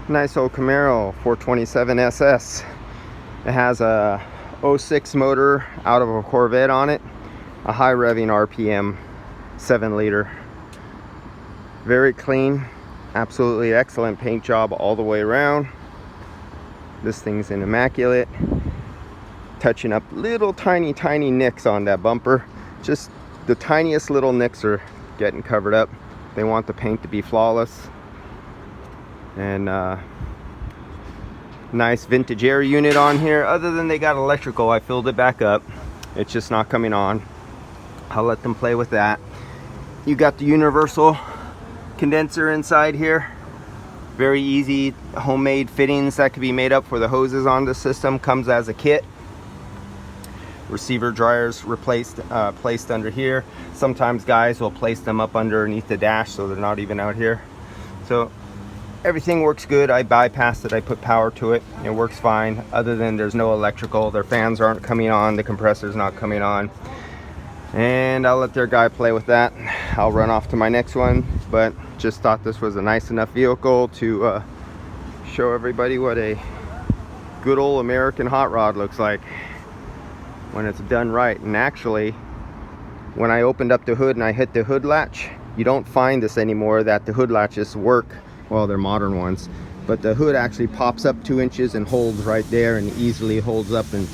Nice old Camaro 427 SS. It has a 06 motor out of a Corvette on it, a high revving RPM 7-liter. Very clean, absolutely excellent paint job all the way around. This thing's in immaculate. Touching up little tiny nicks on that bumper. Just the tiniest little nicks are getting covered up. They want the paint to be flawless. And nice vintage air unit on here. Other than they got electrical, I filled it back up. It's just not coming on. I'll let them play with that. You got the universal condenser inside here. Very easy homemade fittings that can be made up for the hoses on the system. Comes as a kit. Receiver dryers placed under here. Sometimes guys will place them up underneath the dash so they're not even out here. So everything works good. I bypassed it. I put power to it. It works fine. Other than there's no electrical. Their fans aren't coming on. The compressor's not coming on. And I'll let their guy play with that. I'll run off to my next one. But just thought this was a nice enough vehicle to show everybody what a good old American hot rod looks like when it's done right. And actually, when I opened up the hood and I hit the hood latch, you don't find this anymore, that the hood latches work. Well, they're modern ones, but the hood actually pops up 2 inches and holds right there, and easily holds up and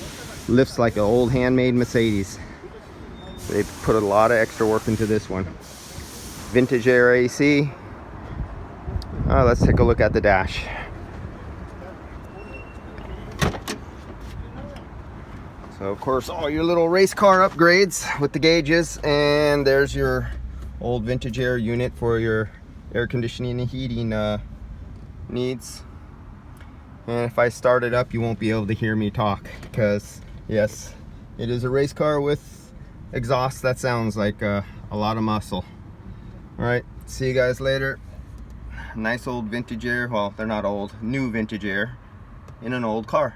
lifts like an old handmade Mercedes. They put a lot of extra work into this one. Vintage air AC. Let's take a look at the dash. So of course, all your little race car upgrades with the gauges, and there's your old vintage air unit for your air conditioning and heating needs. And if I start it up, you won't be able to hear me talk, because yes, it is a race car with exhaust that sounds like a lot of muscle. All right, see you guys later. Nice old vintage air. Well, they're not old, new vintage air in an old car.